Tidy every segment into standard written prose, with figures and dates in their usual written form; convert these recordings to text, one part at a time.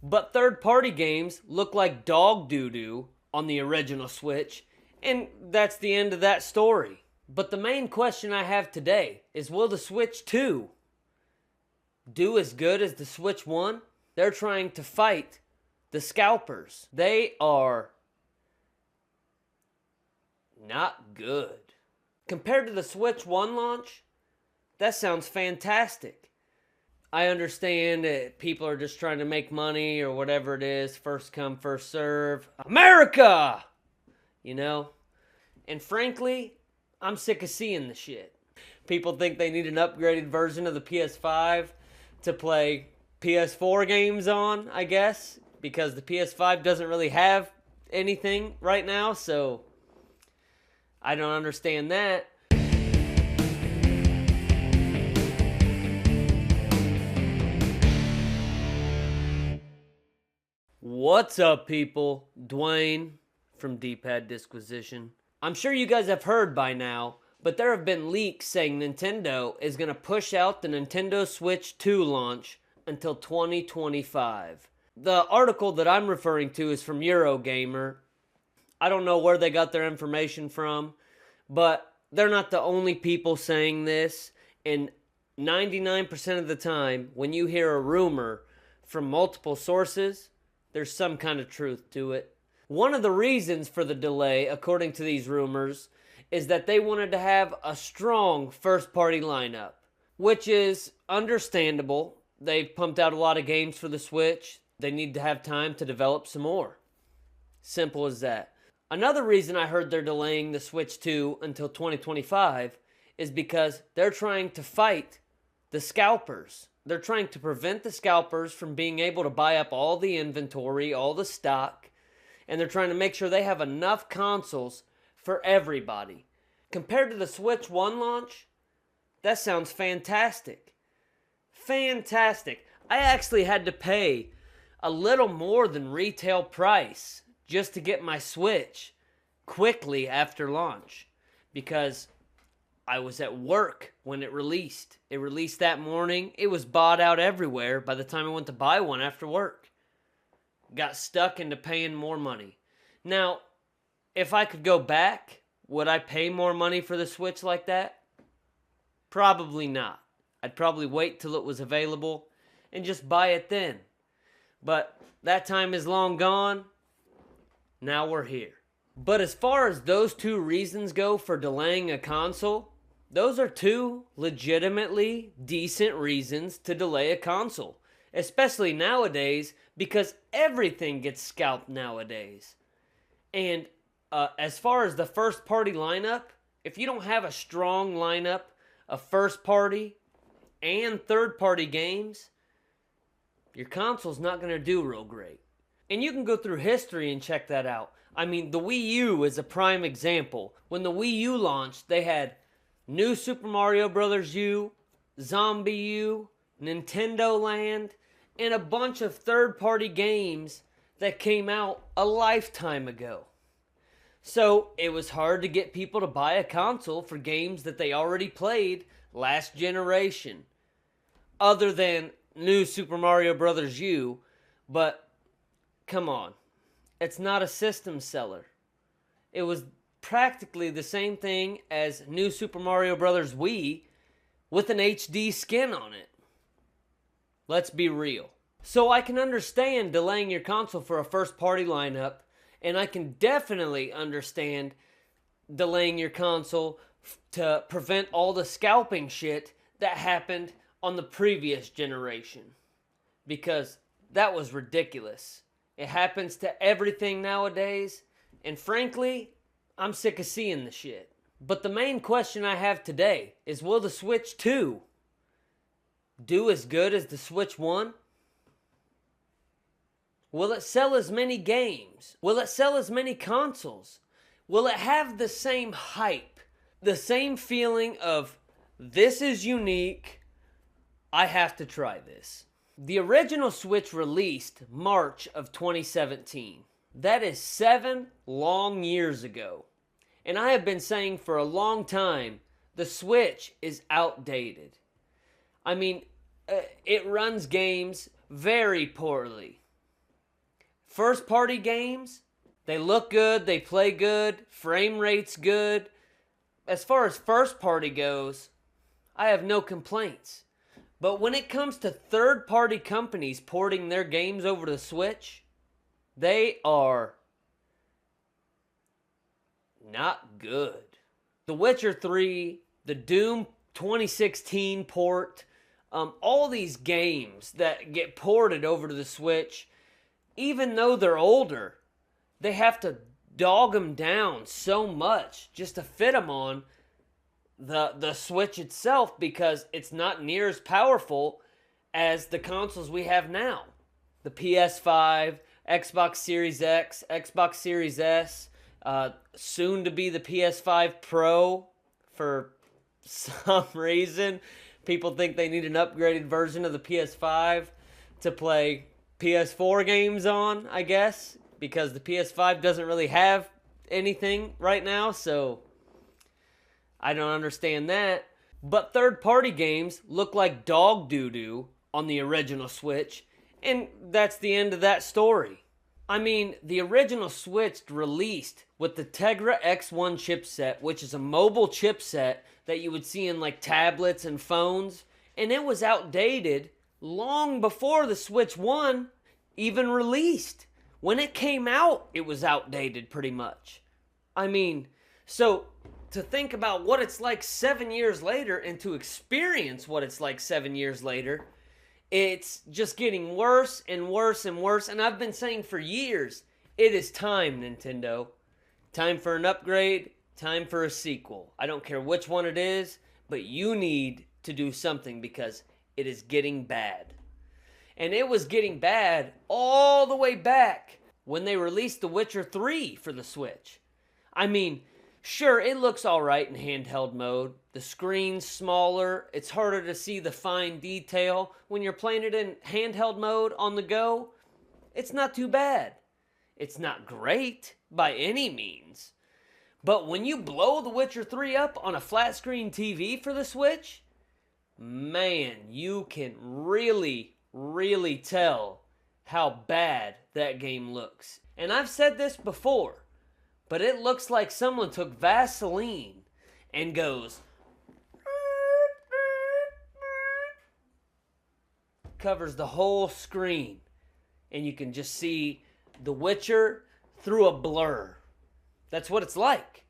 But third-party games look like dog doo-doo on the original Switch, and that's the end of that story. But the main question I have today is, will the Switch 2 do as good as the Switch 1? They're trying to fight the scalpers. They are not good. Compared to the Switch 1 launch, that sounds fantastic. I understand that people are just trying to make money or whatever it is, first come, first serve. America! You know? And frankly, I'm sick of seeing the shit. People think they need an upgraded version of the PS5 to play PS4 games on, I guess, because the PS5 doesn't really have anything right now, so I don't understand that. What's up, people? Dwayne from D-Pad Disquisition. I'm sure you guys have heard by now, but there have been leaks saying Nintendo is going to push out the Nintendo Switch 2 launch until 2025. The article that I'm referring to is from Eurogamer. I don't know where they got their information from, but they're not the only people saying this, and 99% of the time, when you hear a rumor from multiple sources, there's some kind of truth to it. One of the reasons for the delay, according to these rumors, is that they wanted to have a strong first-party lineup, which is understandable. They've pumped out a lot of games for the Switch. They need to have time to develop some more. Simple as that. Another reason I heard they're delaying the Switch 2 until 2025 is because they're trying to fight the scalpers. They're trying to prevent the scalpers from being able to buy up all the inventory, all the stock, and they're trying to make sure they have enough consoles for everybody. Compared to the Switch 1 launch, that sounds fantastic. Fantastic. I actually had to pay a little more than retail price just to get my Switch quickly after launch because I was at work when it released. It released that morning. It was bought out everywhere by the time I went to buy one after work. Got stuck into paying more money. Now, if I could go back, would I pay more money for the Switch like that? Probably not. I'd probably wait till it was available and just buy it then. But that time is long gone. Now we're here. But as far as those two reasons go for delaying a console, those are two legitimately decent reasons to delay a console. Especially nowadays, because everything gets scalped nowadays. And as far as the first party lineup, if you don't have a strong lineup of first party and third party games, your console's not going to do real great. And you can go through history and check that out. I mean, the Wii U is a prime example. When the Wii U launched, they had New Super Mario Bros. U, Zombie U, Nintendo Land, and a bunch of third-party games that came out a lifetime ago. So it was hard to get people to buy a console for games that they already played last generation. Other than New Super Mario Bros. U, but come on. It's not a system seller. It was practically the same thing as New Super Mario Bros. Wii with an HD skin on it. Let's be real. So I can understand delaying your console for a first-party lineup, and I can definitely understand delaying your console to prevent all the scalping shit that happened on the previous generation. Because that was ridiculous. It happens to everything nowadays, and frankly, I'm sick of seeing the shit. But the main question I have today is, will the Switch 2 do as good as the Switch 1? Will it sell as many games? Will it sell as many consoles? Will it have the same hype? The same feeling of, this is unique, I have to try this. The original Switch released March of 2017. That is 7 long years ago. And I have been saying for a long time, the Switch is outdated. I mean, it runs games very poorly. First party games, they look good, they play good, frame rate's good. As far as first party goes, I have no complaints. But when it comes to third party companies porting their games over to the Switch, they are not good. The Witcher 3, the Doom 2016 port, all these games that get ported over to the Switch, even though they're older, they have to dog them down so much just to fit them on the Switch itself, because it's not near as powerful as the consoles we have now. The PS5, Xbox Series X, Xbox Series S, soon to be the PS5 Pro. For some reason, people think they need an upgraded version of the PS5 to play PS4 games on, I guess, because the PS5 doesn't really have anything right now, so I don't understand that. But third-party games look like dog doo-doo on the original Switch, and that's the end of that story. I mean, the original Switch released with the Tegra X1 chipset, which is a mobile chipset that you would see in like tablets and phones, and it was outdated long before the Switch 1 even released. When it came out, it was outdated pretty much. I mean, so to think about what it's like 7 years later and to experience what it's like 7 years later, it's just getting worse and worse and worse. And I've been saying for years, it is time, Nintendo. Time for an upgrade, time for a sequel. I don't care which one it is, but you need to do something because it is getting bad. And it was getting bad all the way back when they released The Witcher 3 for the Switch. I mean, sure, it looks alright in handheld mode. The screen's smaller. It's harder to see the fine detail. When you're playing it in handheld mode on the go, it's not too bad. It's not great by any means. But when you blow The Witcher 3 up on a flat screen TV for the Switch, man, you can really tell how bad that game looks. And I've said this before, but it looks like someone took Vaseline and goes, covers the whole screen, and you can just see The Witcher through a blur. That's what it's like.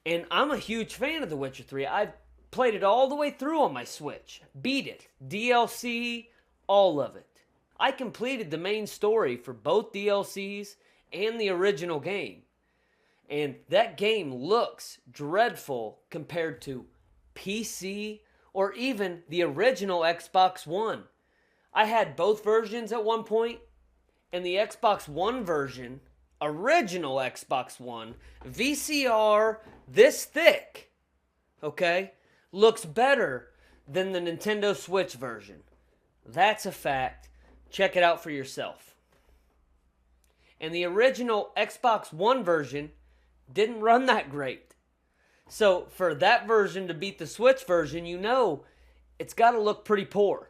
And I'm a huge fan of The Witcher 3. I've played it all the way through on my Switch. Beat it. DLC, all of it. I completed the main story for both DLCs and the original game. And that game looks dreadful compared to PC or even the original Xbox One. I had both versions at one point, and the Xbox One version, original Xbox One, VCR this thick, okay, looks better than the Nintendo Switch version. That's a fact. Check it out for yourself. And the original Xbox One version didn't run that great. So for that version to beat the Switch version, you know it's got to look pretty poor.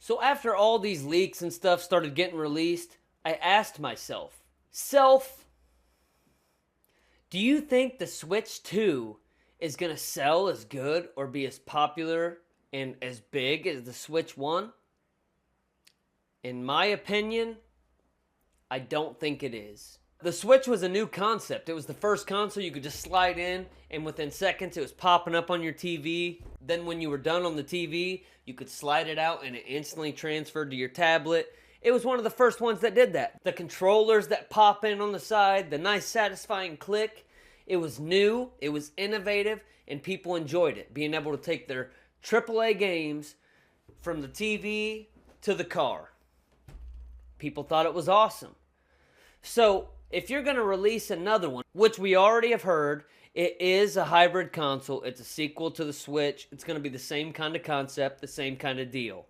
So after all these leaks and stuff started getting released, I asked myself, do you think the Switch 2 is going to sell as good or be as popular and as big as the Switch 1? In my opinion, I don't think it is. The Switch was a new concept. It was the first console you could just slide in, and within seconds it was popping up on your TV. Then when you were done on the TV, you could slide it out and it instantly transferred to your tablet. It was one of the first ones that did that. The controllers that pop in on the side, the nice satisfying click. It was new, it was innovative, and people enjoyed it. Being able to take their AAA games from the TV to the car. People thought it was awesome. So, if you're going to release another one, which we already have heard, it is a hybrid console. It's a sequel to the Switch. It's going to be the same kind of concept, the same kind of deal.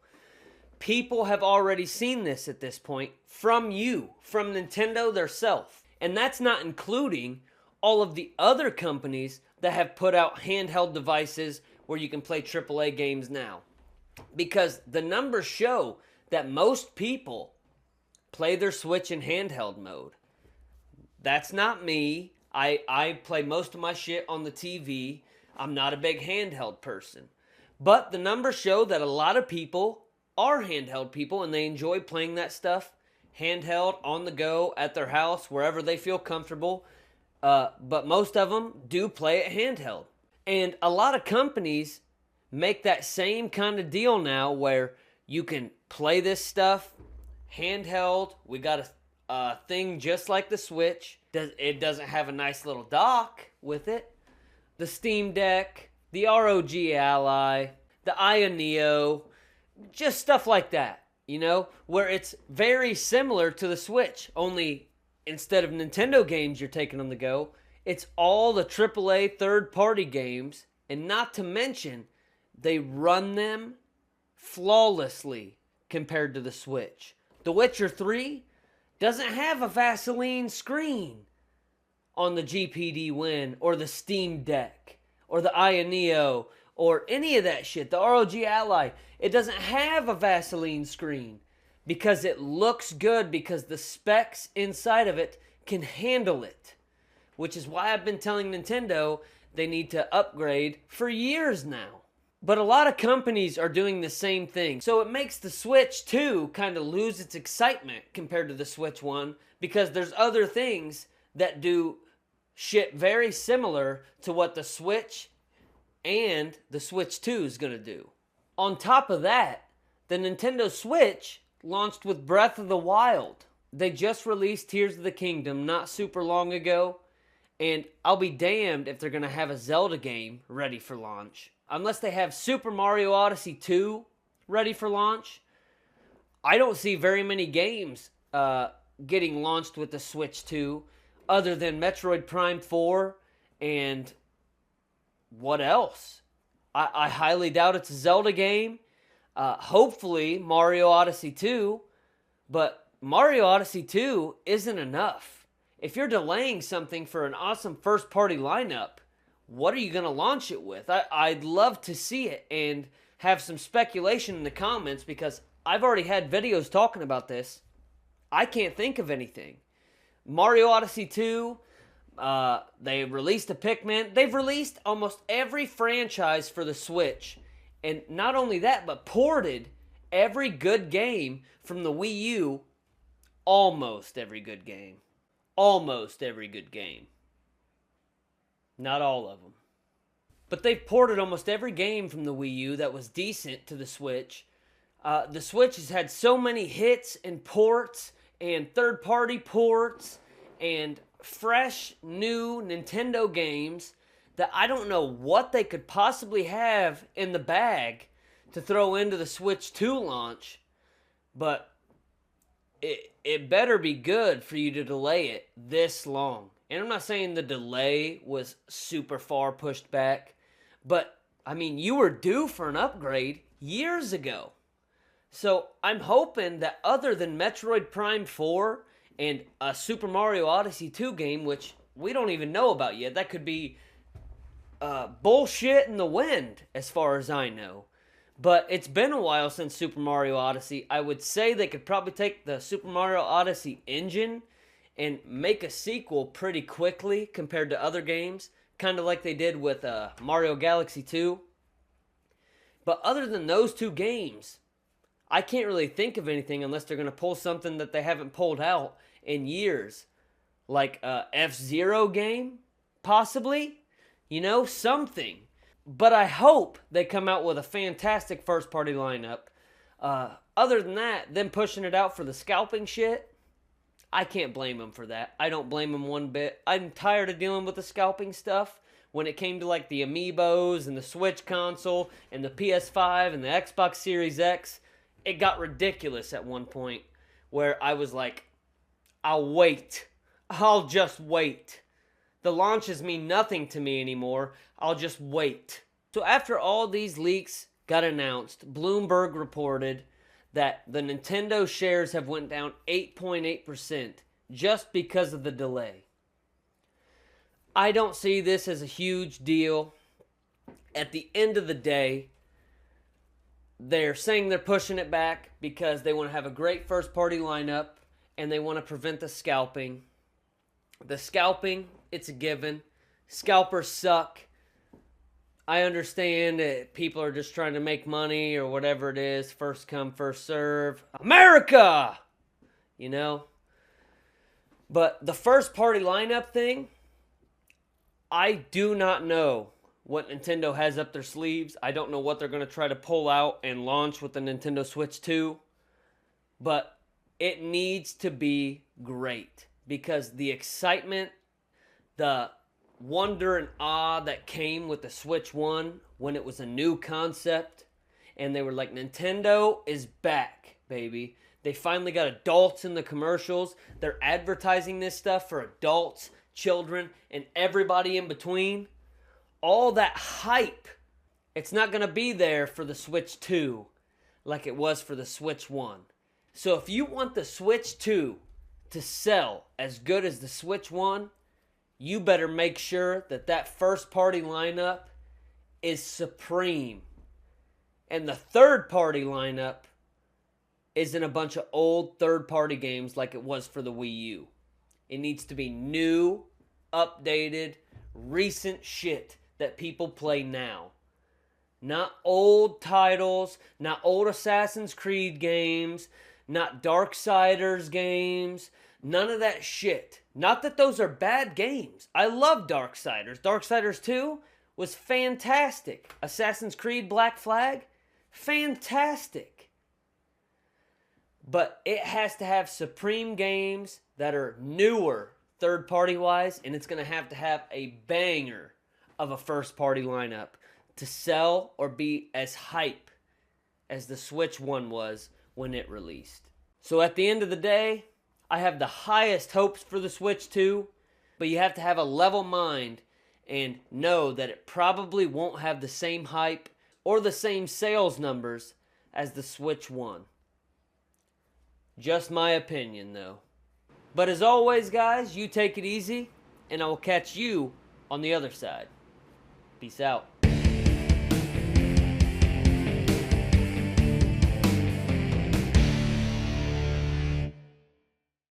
People have already seen this at this point from you, from Nintendo theirself. And that's not including all of the other companies that have put out handheld devices where you can play AAA games now. Because the numbers show that most people play their Switch in handheld mode. That's not me. I play most of my shit on the TV. I'm not a big handheld person. But the numbers show that a lot of people are handheld people and they enjoy playing that stuff handheld, on the go, at their house, wherever they feel comfortable. But most of them do play it handheld. And a lot of companies make that same kind of deal now where you can play this stuff handheld. We got a thing just like the Switch. It doesn't have a nice little dock with it. The Steam Deck, the ROG Ally, the Aya Neo, just stuff like that, you know, where it's very similar to the Switch, only instead of Nintendo games you're taking on the go, it's all the AAA third-party games, and not to mention, they run them flawlessly compared to the Switch. The Witcher 3 doesn't have a Vaseline screen on the GPD Win or the Steam Deck or the Aya Neo or any of that shit. The ROG Ally, it doesn't have a Vaseline screen because it looks good, because the specs inside of it can handle it. Which is why I've been telling Nintendo they need to upgrade for years now. But a lot of companies are doing the same thing. So it makes the Switch 2 kind of lose its excitement compared to the Switch 1, because there's other things that do shit very similar to what the Switch and the Switch 2 is going to do. On top of that, the Nintendo Switch launched with Breath of the Wild. They just released Tears of the Kingdom not super long ago, and I'll be damned if they're going to have a Zelda game ready for launch. Unless they have Super Mario Odyssey 2 ready for launch, I don't see very many games getting launched with the Switch 2 other than Metroid Prime 4 and what else? I highly doubt it's a Zelda game. Hopefully Mario Odyssey 2, but Mario Odyssey 2 isn't enough. If you're delaying something for an awesome first-party lineup, what are you going to launch it with? I'd love to see it and have some speculation in the comments, because I've already had videos talking about this. I can't think of anything. Mario Odyssey 2, they released a Pikmin. They've released almost every franchise for the Switch. And not only that, but ported every good game from the Wii U. Almost every good game. Almost every good game. Not all of them. But they've ported almost every game from the Wii U that was decent to the Switch. The Switch has had so many hits and ports and third-party ports and fresh, new Nintendo games that I don't know what they could possibly have in the bag to throw into the Switch 2 launch. But it better be good for you to delay it this long. And I'm not saying the delay was super far pushed back, but, I mean, you were due for an upgrade years ago. So I'm hoping that other than Metroid Prime 4 and a Super Mario Odyssey 2 game, which we don't even know about yet, that could be bullshit in the wind as far as I know. But it's been a while since Super Mario Odyssey. I would say they could probably take the Super Mario Odyssey engine and make a sequel pretty quickly compared to other games, kind of like they did with Mario Galaxy 2. But other than those two games, I can't really think of anything unless they're going to pull something that they haven't pulled out in years. Like a F-Zero game, possibly? You know, something. But I hope they come out with a fantastic first-party lineup. Other than that, them pushing it out for the scalping shit, I can't blame them for that. I don't blame them one bit. I'm tired of dealing with the scalping stuff. When it came to like the Amiibos and the Switch console and the PS5 and the Xbox Series X, it got ridiculous at one point where I was like, I'll wait. I'll just wait. The launches mean nothing to me anymore. I'll just wait. So after all these leaks got announced, Bloomberg reported that the Nintendo shares have went down 8.8% just because of the delay. I don't see this as a huge deal. At the end of the day, they're saying they're pushing it back because they want to have a great first-party lineup and they want to prevent the scalping. The scalping, it's a given. Scalpers suck. I understand that people are just trying to make money or whatever it is. First come, first serve. America! You know? But the first party lineup thing, I do not know what Nintendo has up their sleeves. I don't know what they're going to try to pull out and launch with the Nintendo Switch 2. But it needs to be great. Because the excitement, the wonder and awe that came with the Switch 1 when it was a new concept, and they were like, Nintendo is back, baby. They finally got adults in the commercials. They're advertising this stuff for adults, children, and everybody in between. All that hype, it's not going to be there for the Switch 2 like it was for the Switch 1. So if you want the Switch 2 to sell as good as the Switch 1, you better make sure that that first party lineup is supreme. And the third party lineup isn't a bunch of old third party games like it was for the Wii U. It needs to be new, updated, recent shit that people play now. Not old titles, not old Assassin's Creed games, not Darksiders games, none of that shit. Not that those are bad games. I love Darksiders. Darksiders 2 was fantastic. Assassin's Creed Black Flag, fantastic. But it has to have supreme games that are newer third party wise, and it's going to have a banger of a first party lineup to sell or be as hype as the Switch 1 was when it released. So at the end of the day, I have the highest hopes for the Switch 2, but you have to have a level mind and know that it probably won't have the same hype or the same sales numbers as the Switch 1. Just my opinion, though. But as always, guys, you take it easy, and I will catch you on the other side. Peace out.